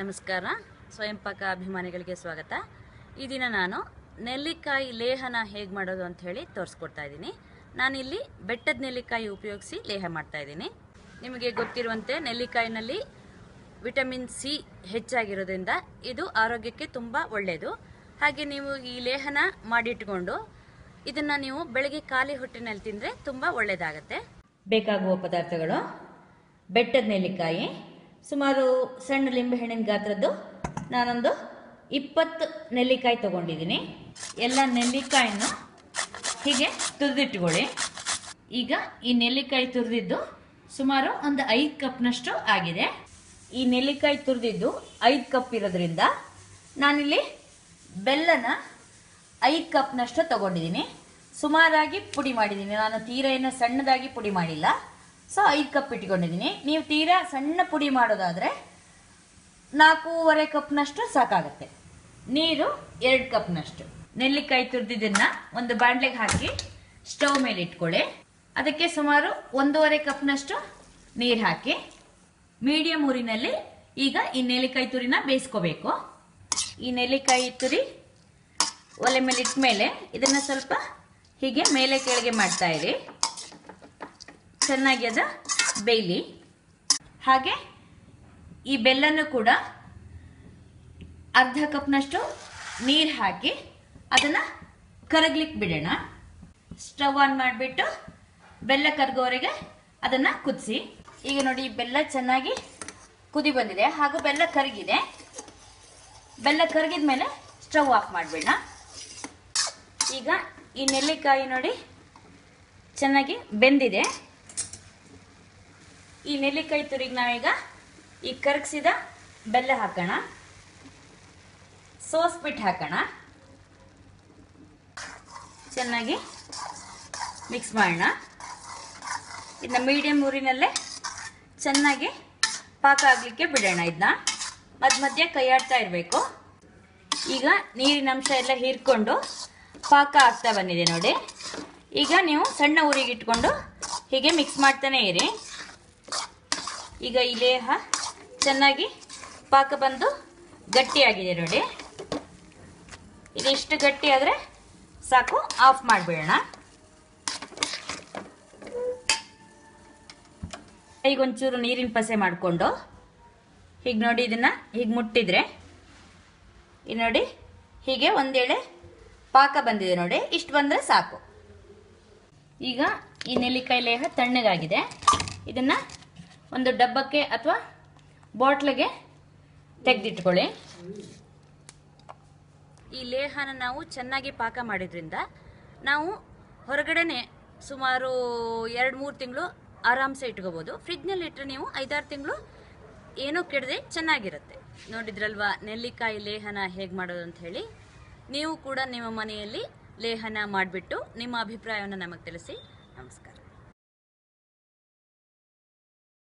ನಮಸ್ಕಾರ. ಸ್ವಯಂ ಪಾಕ ಅಭಿಮಾನಿಗಳಿಗೆ ಸ್ವಾಗತ. ಈ ದಿನ ನಾನು ನೆಲ್ಲಿಕಾಯಿ ಲೇಹನ ಹೇಗೆ ಮಾಡೋದು ಅಂತ ಹೇಳಿ ತೋರಿಸ್ಕೊಡ್ತಾ ಇದ್ದೀನಿ. ನಾನಿಲ್ಲಿ ಬೆಟ್ಟದ ನೆಲ್ಲಿಕಾಯಿ ಉಪಯೋಗಿಸಿ ಲೇಹ ಮಾಡ್ತಾ ಇದ್ದೀನಿ. ನಿಮಗೆ ಗೊತ್ತಿರುವಂತೆ ನೆಲ್ಲಿಕಾಯಿನಲ್ಲಿ ವಿಟಮಿನ್ ಸಿ ಹೆಚ್ಚಾಗಿರೋದ್ರಿಂದ ಇದು ಆರೋಗ್ಯಕ್ಕೆ ತುಂಬ ಒಳ್ಳೆಯದು. ಹಾಗೆ ನೀವು ಈ ಲೇಹನ ಮಾಡಿಟ್ಕೊಂಡು ಇದನ್ನು ನೀವು ಬೆಳಗ್ಗೆ ಖಾಲಿ ಹೊಟ್ಟೆನಲ್ಲಿ ತಿಂದರೆ ತುಂಬ ಒಳ್ಳೆಯದಾಗತ್ತೆ. ಬೇಕಾಗುವ ಪದಾರ್ಥಗಳು: ಬೆಟ್ಟದ ನೆಲ್ಲಿಕಾಯಿ ಸುಮಾರು ಸಣ್ಣ ಲಿಂಬೆಹಣ್ಣಿನ ಗಾತ್ರದ್ದು ನಾನೊಂದು 20 ನೆಲ್ಲಿಕಾಯಿ ತಗೊಂಡಿದ್ದೀನಿ. ಎಲ್ಲ ನೆಲ್ಲಿಕಾಯನ್ನು ಹೀಗೆ ತುರಿದಿಟ್ಕೊಳ್ಳಿ. ಈಗ ಈ ನೆಲ್ಲಿಕಾಯಿ ತುರಿದಿದ್ದು ಸುಮಾರು ಒಂದು 5 ಕಪ್ನಷ್ಟು ಆಗಿದೆ. ಈ ನೆಲ್ಲಿಕಾಯಿ ತುರಿದಿದ್ದು 5 ಕಪ್ ಇರೋದ್ರಿಂದ ನಾನಿಲ್ಲಿ ಬೆಲ್ಲನ 5 ಕಪ್ನಷ್ಟು ತಗೊಂಡಿದ್ದೀನಿ. ಸುಮಾರಾಗಿ ಪುಡಿ ಮಾಡಿದ್ದೀನಿ, ನಾನು ತೀರಾ ಏನು ಸಣ್ಣದಾಗಿ ಪುಡಿ ಮಾಡಿಲ್ಲ. ಸೊ 5 ಕಪ್ ಇಟ್ಕೊಂಡಿದ್ದೀನಿ. ನೀವು ತೀರಾ ಸಣ್ಣ ಪುಡಿ ಮಾಡೋದಾದರೆ 4.5 ಕಪ್ನಷ್ಟು ಸಾಕಾಗುತ್ತೆ. ನೀರು 2 ಕಪ್ನಷ್ಟು. ನೆಲ್ಲಿಕಾಯಿ ತುರಿದಿದ್ದನ್ನ ಒಂದು ಬಾಣಲೆಗೆ ಹಾಕಿ ಸ್ಟವ್ ಮೇಲೆ ಇಟ್ಕೊಳ್ಳಿ. ಅದಕ್ಕೆ ಸುಮಾರು 1.5 ಕಪ್ನಷ್ಟು ನೀರು ಹಾಕಿ ಮೀಡಿಯಂ ಊರಿನಲ್ಲಿ ಈಗ ಈ ನೆಲ್ಲಿಕಾಯಿ ತುರಿನ ಬೇಯಿಸ್ಕೋಬೇಕು. ಈ ನೆಲ್ಲಿಕಾಯಿ ತುರಿ ಒಲೆ ಮೇಲೆ ಇಟ್ಟ ಮೇಲೆ ಇದನ್ನ ಸ್ವಲ್ಪ ಹೀಗೆ ಮೇಲೆ ಕೆಳಗೆ ಮಾಡ್ತಾ ಇರಿ, ಚೆನ್ನಾಗಿ ಅದ ಬೇಯಲಿ. ಹಾಗೆ ಈ ಬೆಲ್ಲನೂ ಕೂಡ ಅರ್ಧ ಕಪ್ನಷ್ಟು ನೀರು ಹಾಕಿ ಅದನ್ನು ಕರಗ್ಲಿಕ್ಕೆ ಬಿಡೋಣ. ಸ್ಟವ್ ಆನ್ ಮಾಡಿಬಿಟ್ಟು ಬೆಲ್ಲ ಕರಗೋವರೆಗೆ ಅದನ್ನು ಕುದಿಸಿ. ಈಗ ನೋಡಿ, ಬೆಲ್ಲ ಚೆನ್ನಾಗಿ ಕುದಿ ಬಂದಿದೆ ಹಾಗೂ ಬೆಲ್ಲ ಕರಗಿದೆ. ಬೆಲ್ಲ ಕರಗಿದ ಮೇಲೆ ಸ್ಟವ್ ಆಫ್ ಮಾಡಿಬಿಡೋಣ. ಈಗ ಈ ನೆಲ್ಲಿಕಾಯಿ ನೋಡಿ ಚೆನ್ನಾಗಿ ಬೆಂದಿದೆ. ಈ ನೆಲ್ಲಿಕಾಯಿ ತುರಿಗೆ ನಾವೀಗ ಈ ಕರಗಿಸಿದ ಬೆಲ್ಲ ಹಾಕೋಣ, ಸೋಸ್ಬಿಟ್ಟು ಹಾಕೋಣ, ಚೆನ್ನಾಗಿ ಮಿಕ್ಸ್ ಮಾಡೋಣ. ಇದನ್ನ ಮೀಡಿಯಂ ಊರಿನಲ್ಲೇ ಚೆನ್ನಾಗಿ ಪಾಕ ಆಗಲಿಕ್ಕೆ ಬಿಡೋಣ. ಇದನ್ನ ಮಧ್ಯ ಮಧ್ಯೆ ಕೈಯಾಡ್ತಾ ಇರಬೇಕು. ಈಗ ನೀರಿನ ಅಂಶ ಎಲ್ಲ ಹೀರ್ಕೊಂಡು ಪಾಕ ಆಗ್ತಾ ಬಂದಿದೆ ನೋಡಿ. ಈಗ ನೀವು ಸಣ್ಣ ಊರಿಗೆ ಇಟ್ಕೊಂಡು ಹೀಗೆ ಮಿಕ್ಸ್ ಮಾಡ್ತಾನೆ ಇರಿ. ಈಗ ಈ ಲೇಹ ಚೆನ್ನಾಗಿ ಪಾಕ ಬಂದು ಗಟ್ಟಿಯಾಗಿದೆ ನೋಡಿ. ಇದಿಷ್ಟು ಗಟ್ಟಿ ಆದರೆ ಸಾಕು, ಆಫ್ ಮಾಡಿಬಿಡೋಣ. ಈಗ ಒಂಚೂರು ನೀರಿನ ಪಸೆ ಮಾಡಿಕೊಂಡು ಹೀಗೆ ನೋಡಿ, ಇದನ್ನ ಹೀಗೆ ಮುಟ್ಟಿದ್ರೆ ಇದು ನೋಡಿ ಹೀಗೆ ಒಂದೇಳೆ ಪಾಕ ಬಂದಿದೆ ನೋಡಿ. ಇಷ್ಟು ಬಂದರೆ ಸಾಕು. ಈಗ ಈ ನೆಲ್ಲಿಕಾಯಿ ಲೇಹ ತಣ್ಣಗಾಗಿದೆ. ಇದನ್ನ ಒಂದು ಡಬ್ಬಕ್ಕೆ ಅಥವಾ ಬಾಟ್ಲಿಗೆ ತೆಗೆದಿಟ್ಕೊಳ್ಳಿ. ಈ ಲೇಹನ ನಾವು ಚೆನ್ನಾಗಿ ಪಾಕ ಮಾಡಿದ್ರಿಂದ ನಾವು ಹೊರಗಡೆನೆ ಸುಮಾರು 2-3 ತಿಂಗಳು ಆರಾಮ್ಸೆ ಇಟ್ಕೋಬಹುದು. ಫ್ರಿಜ್ನಲ್ಲಿ ಇಟ್ಟರೆ ನೀವು 5-6 ತಿಂಗಳು ಏನೂ ಕೆಡದೆ ಚೆನ್ನಾಗಿರುತ್ತೆ. ನೋಡಿದ್ರಲ್ವಾ ನೆಲ್ಲಿಕಾಯಿ ಲೇಹನ ಹೇಗೆ ಮಾಡೋದು ಅಂತ ಹೇಳಿ. ನೀವು ಕೂಡ ನಿಮ್ಮ ಮನೆಯಲ್ಲಿ ಲೇಹನ ಮಾಡಿಬಿಟ್ಟು ನಿಮ್ಮ ಅಭಿಪ್ರಾಯವನ್ನು ನಮಗೆ ತಿಳಿಸಿ. ನಮಸ್ಕಾರ.